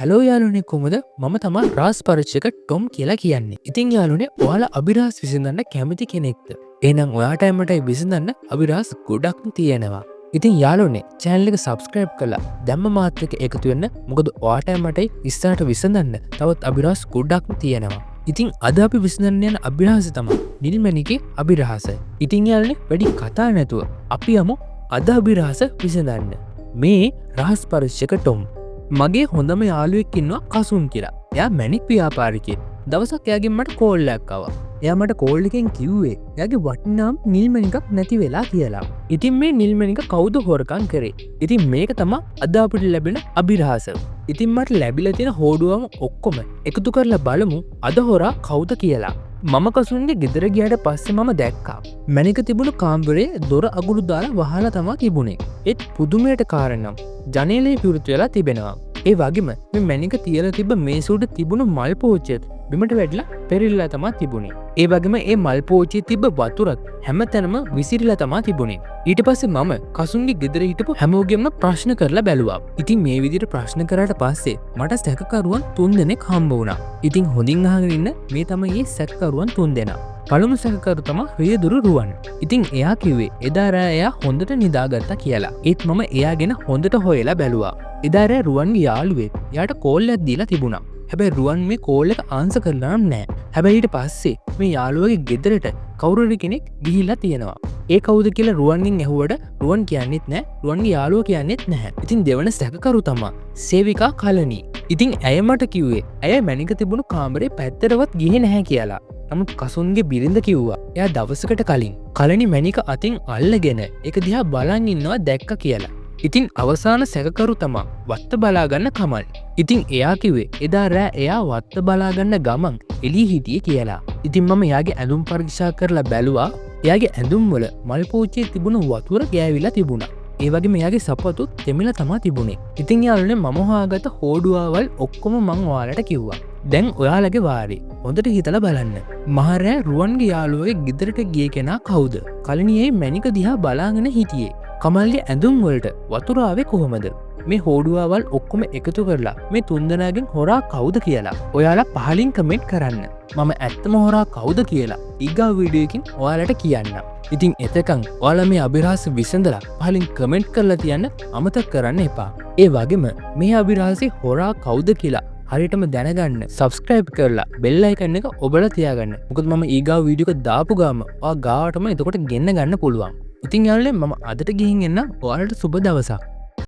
Hello යාලුනේ කොමද මම තමා රාස් පරිච්චක Tom කියලා කියන්නේ. ඉතින් යාලුනේ ඔයාලා අභිරහස් විසඳන්න කැමති කෙනෙක්ද? එහෙනම් ඔයාට එමටයි විසඳන්න අභිරහස් ගොඩක් තියෙනවා. ඉතින් යාලුනේ channel එක subscribe කරලා දැම්ම මාත් එක්ක එකතු වෙන්න. මොකද ඔයාට එමටයි ඉස්සරහට විසඳන්න තවත් අභිරහස් ගොඩක් තියෙනවා. ඉතින් අද අපි විසඳන්න යන අභිරහස තමයි නිල්මණිගේ අභිරහස. ඉතින් යාලුනේ වැඩි කතා නැතුව අපි යමු අද අභිරහස විසඳන්න. මේ රහස් පරිච්චක ටොම් මගේ හොඳම යාළුවෙක් ඉන්නවා කසුන් කියලා. එයා මැණික් ව්‍යාපාරිකයෙක්. දවසක් එයාගෙන් මට කෝල් එකක් ආවා. එයා මට කෝල් එකෙන් කිව්වේ එයාගේ වටිනාම නිල්මණිකක් නැති වෙලා කියලා. ඉතින් මේ නිල්මණික කවුද හොරකම් කරේ? ඉතින් මේක තමයි අද අපිට ලැබෙන අභිරහස. ඉතින් මට ලැබිලා තියෙන හොඩුවම ඔක්කොම එකතු කරලා බලමු අද හොරා කවුද කියලා. මම කසුන්ගේ ගෙදර ගියාට පස්සේ මම දැක්කා මැණික තිබුණු කාමරේ දොර අගුරු දාලා වහලා තමයි තිබුණේ. ඒත් පුදුමයට කාරණම් ජනේලේ විවෘත වෙලා තිබෙනවා. ඒ වගේම මේ මැණික තියලා තිබ්බ මේස උඩ තිබුණු මල් පෝච්චියත් බිමට වැටිලා පෙරලිලා තමයි තිබුණේ. ඒ වගේම ඒ මල් පෝච්චියේ තිබ්බ වතුරත් හැමතැනම විසිරිලා තමයි තිබුණේ. ඊට පස්සේ මම කසුන්ගේ ගෙදර හිටපු හැමෝගෙම ප්‍රශ්න කරලා බැලුවා. ඉතින් මේ විදිහට ප්‍රශ්න කරාට පස්සේ මට සැකකරුවන් 3 දෙනෙක් හම්බ වුණා. ඉතින් හොඳින් අහගෙන ඉන්න මේ තමයි මේ සැකකරුවන් 3 දෙනා. පළමු සැකකරු තමයි රියදුරු රුවන්. ඉතින් එයා කිව්වේ එදා රෑ එයා හොඳට නිදාගත්තා කියලා. ඒත් මම එයා ගැන හොඳට හොයලා බැලුවා. එදා රෑ රුවන්ගේ යාළුවෙක් එයාට කෝල් එකක් දීලා තිබුණා. හැබැයි රුවන් මේ කෝල් එක ආන්සර් කරලා නැහැ. හැබැයි ඊට පස්සේ මේ යාළුවගේ ගෙදරට කවුරු කෙනෙක් ගිහිල්ලා තියෙනවා. ඒ කවුද කියලා රුවන්ගෙන් ඇහුවට රුවන් කියන්නෙත් නැහැ. රුවන්ගේ යාළුවා කියන්නෙත් නැහැ. ඉතින් දෙවන සැකකරු තමයි සේවිකා කලණී. ඉතින් ඇය මට කිව්වේ ඇය මැණික තිබුණු කාමරේ පැත්තටවත් ගියේ නැහැ කියලා. නමුත් කසුන්ගේ බිරිඳ කිව්වා එයා දවසකට කලින් කලණි මැණික අතින් අල්ලගෙන ඒක දිහා බලන් ඉන්නවා දැක්ක කියලා. ඉතින් අවසාන සැකකරු තමා වත්ත බලාගන්න කමල්. ඉතින් එයා කිව්වේ එදා රෑ එයා වත්ත බලාගන්න ගමන් එළිය හිටියේ කියලා. ඉතින් මම එයාගේ ඇඳුම් පරීක්ෂා කරලා බැලුවා. එයාගේ ඇඳුම් වල මල් පෝච්චියේ තිබුණු වතුර ගෑවිලා තිබුණා. ඒ වගේම එයාගේ සපතුත් තෙමිලා තමයි තිබුණේ. ඉතින් යාළුවනේ මම හොයාගත්ත හොඩුවාවල් ඔක්කොම මං ඔයාලට කිව්වා. දැන් ඔයාලගේ වාරේ හොඳට හිතලා බලන්න. මහරෑ රුවන්ගේ යාළුවගේ ගෙදරට ගිය කෙනා කවුද? කලණියේ මැණික දිහා බලාගෙන හිටියේ. කමල්ගේ ඇඳුම් වලට වතුර ආවේ කොහොමද? මේ හොඩුවාවල් ඔක්කොම එකතු කරලා මේ 3 දෙනාගෙන් හොරා කවුද කියලා ඔයාලා පහලින් කමෙන්ට් කරන්න. මම ඇත්තම හොරා කවුද කියලා ඊගා වීඩියෝ එකකින් ඔයාලට කියන්න. ඉතින් එතකන් ඔයාලා මේ අභිරහස විසඳලා පහලින් කමෙන්ට් කරලා තියන්න අමතක කරන්න එපා. ඒ වගේම මේ අභිරහසේ හොරා කවුද කියලා හරියටම දැනගන්න subscribe කරලා bell icon එක ඔබලා තියාගන්න. මොකද මම ඊගා වීඩියෝ එක දාපු ගාම ඔයා ගාවටම එතකොට ගෙන්න ගන්න පුළුවන්. ඉතින් යාළුවනේ මම අදට ගිහින් එන්න. ඔයාලට සුබ දවසක්.